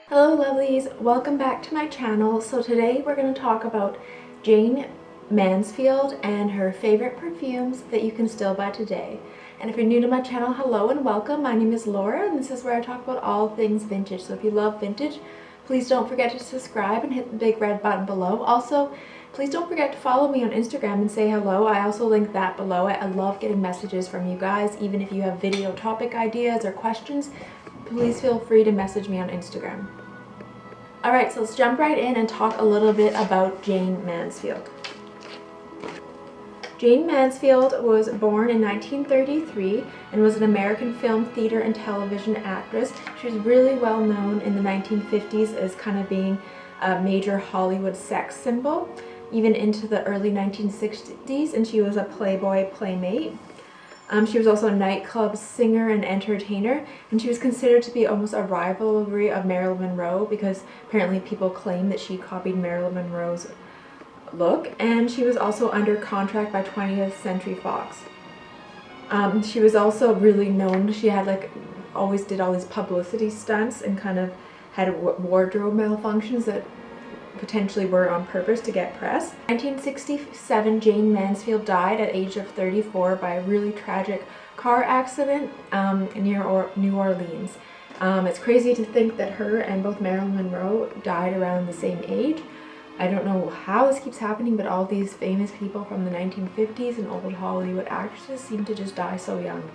Hello lovelies, welcome back to my channel. So today we're going to talk about Jayne Mansfield and her favorite perfumes that you can still buy today. And if you're new to my channel, hello and welcome. My name is Laura and this is where I talk about all things vintage. So if you love vintage, please don't forget to subscribe and hit the big red button below. Also, please don't forget to follow me on Instagram and say hello. I also link that below. I love getting messages from you guys. Even if you have video topic ideas or questions, please feel free to message me on Instagram. Alright, so let's jump right in and talk a little bit about Jayne Mansfield. Jayne Mansfield was born in 1933 and was an American film, theater, and television actress. She was really well known in the 1950s as kind of being a major Hollywood sex symbol, even into the early 1960s, and she was a Playboy playmate. She was also a nightclub singer and entertainer, and she was considered to be almost a rivalry of Marilyn Monroe because apparently people claim that she copied Marilyn Monroe's look, and she was also under contract by 20th Century Fox. She was also really known, she had always did all these publicity stunts and kind of had wardrobe malfunctions that potentially were on purpose to get press. In 1967, Jayne Mansfield died at age of 34 by a really tragic car accident near New Orleans. It's crazy to think that her and both Marilyn Monroe died around the same age. I don't know how this keeps happening, but all these famous people from the 1950s and old Hollywood actresses seem to just die so young.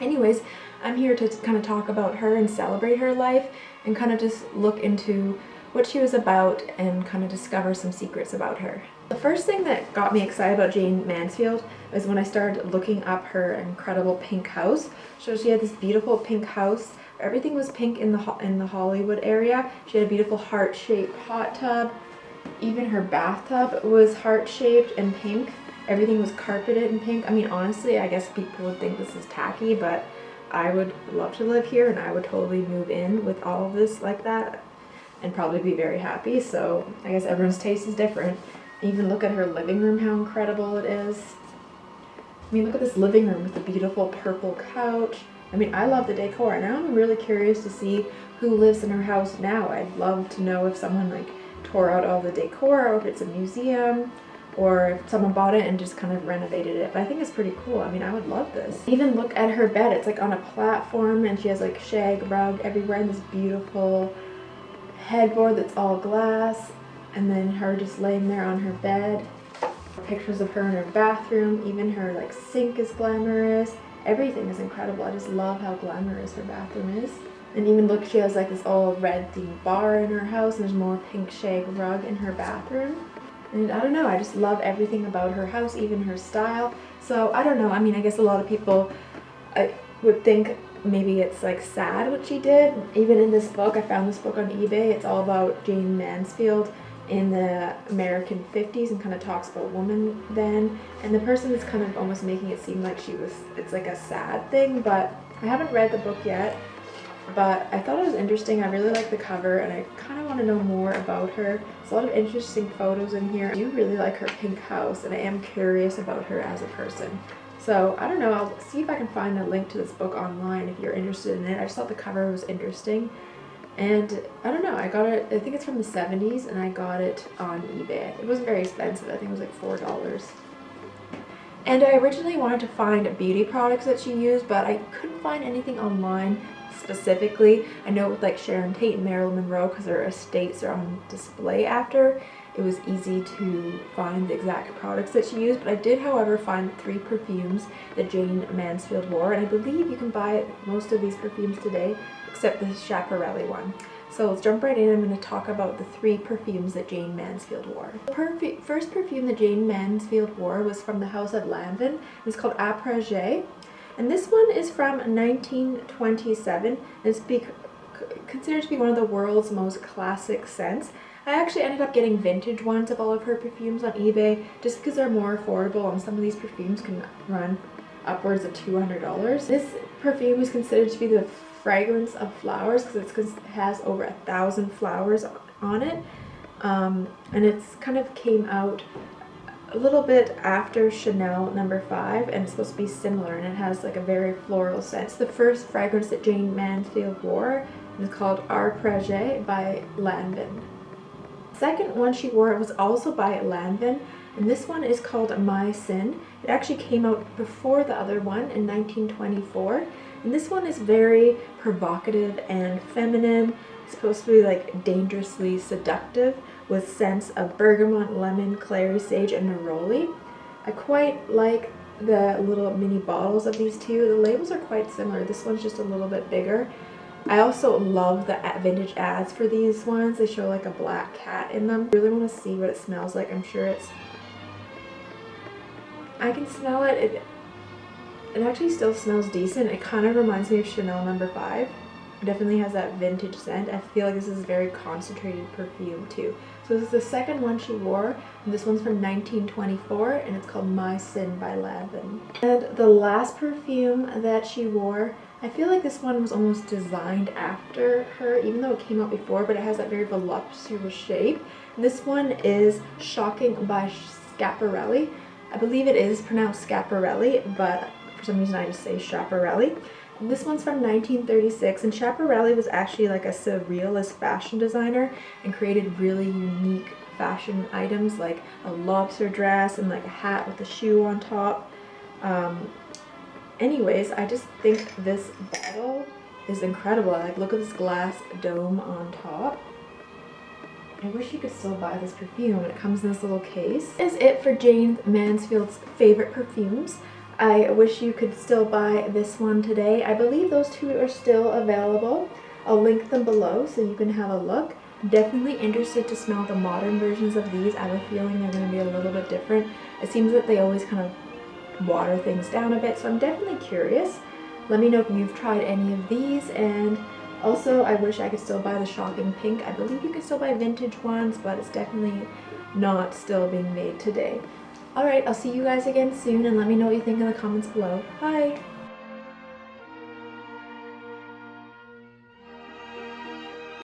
Anyways, I'm here to kind of talk about her and celebrate her life and kind of just look into what she was about and kind of discover some secrets about her. The first thing that got me excited about Jayne Mansfield was when I started looking up her incredible pink house. So she had this beautiful pink house. Everything was pink in the Hollywood area. She had a beautiful heart-shaped hot tub. Even her bathtub was heart-shaped and pink. Everything was carpeted in pink. I mean, honestly, I guess people would think this is tacky, but I would love to live here and I would totally move in with all of this like that and probably be very happy. So I guess everyone's taste is different. Even look at her living room, how incredible it is. I mean, look at this living room with the beautiful purple couch. I mean, I love the decor, and now I'm really curious to see who lives in her house now. I'd love to know if someone tore out all the decor, or if it's a museum, or if someone bought it and just kind of renovated it. But I think it's pretty cool. I mean, I would love this. Even look at her bed. It's on a platform and she has shag rug everywhere and this beautiful headboard that's all glass, and then her just laying there on her bed. Pictures of her in her bathroom. Even her sink is glamorous. Everything is incredible. I just love how glamorous her bathroom is. And even look, she has this all red themed bar in her house, and there's more pink shag rug in her bathroom. And I don't know, I just love everything about her house, even her style. So I don't know, I mean, I guess a lot of people would think maybe it's sad what she did. Even in this book, I found this book on eBay. It's all about Jayne Mansfield in the American 50s and kind of talks about women then. And the person is kind of almost making it seem like it's a sad thing, but I haven't read the book yet. But I thought it was interesting. I really like the cover and I kind of want to know more about her. There's a lot of interesting photos in here. I do really like her pink house and I am curious about her as a person. So I don't know, I'll see if I can find a link to this book online if you're interested in it. I just thought the cover was interesting. And I don't know, I got it, I think it's from the 70s and I got it on eBay. It wasn't very expensive, I think it was $4. And I originally wanted to find beauty products that she used, but I couldn't find anything online specifically. I know with Sharon Tate and Marilyn Monroe, because their estates are on display after, it was easy to find the exact products that she used. But I did, however, find 3 perfumes that Jayne Mansfield wore, and I believe you can buy most of these perfumes today except the Schiaparelli one. So let's jump right in. I'm going to talk about the 3 perfumes that Jayne Mansfield wore. The first perfume that Jayne Mansfield wore was from the house of Lanvin. It's called Arpège. And this one is from 1927 and it's considered to be one of the world's most classic scents. I actually ended up getting vintage ones of all of her perfumes on eBay just because they're more affordable, and some of these perfumes can run upwards of $200. This perfume is considered to be the fragrance of flowers because it has over 1,000 flowers on it. And it's kind of came out a little bit after Chanel No. 5, and it's supposed to be similar, and it has like a very floral scent. It's the first fragrance that Jayne Mansfield wore, and it's called Arpège by Lanvin. The second one she wore was also by Lanvin, and this one is called My Sin. It actually came out before the other one in 1924, and this one is very provocative and feminine. It's supposed to be like dangerously seductive, with scents of bergamot, lemon, clary sage, and neroli. I quite like the little mini bottles of these two. The labels are quite similar. This one's just a little bit bigger. I also love the vintage ads for these ones. They show like a black cat in them. I really want to see what it smells like. I'm sure I can smell it. It actually still smells decent. It kind of reminds me of Chanel No. 5. It definitely has that vintage scent. I feel like this is very concentrated perfume too. So this is the second one she wore, and this one's from 1924, and it's called My Sin by Lanvin. And the last perfume that she wore, I feel like this one was almost designed after her, even though it came out before, but it has that very voluptuous shape. And this one is Shocking by Scaparelli. I believe it is pronounced Scaparelli, but for some reason I just say Schiaparelli. This one's from 1936, and Schiaparelli was actually like a surrealist fashion designer and created really unique fashion items like a lobster dress and like a hat with a shoe on top. Anyways, I just think this bottle is incredible. Like, look at this glass dome on top. I wish you could still buy this perfume. It comes in this little case. This is it for Jayne Mansfield's favorite perfumes. I wish you could still buy this one today. I believe those two are still available. I'll link them below so you can have a look. Definitely interested to smell the modern versions of these. I have a feeling they're going to be a little bit different. It seems that they always kind of water things down a bit, so I'm definitely curious. Let me know if you've tried any of these, and also I wish I could still buy the Shocking Pink. I believe you can still buy vintage ones, but it's definitely not still being made today. Alright, I'll see you guys again soon, and let me know what you think in the comments below. Bye!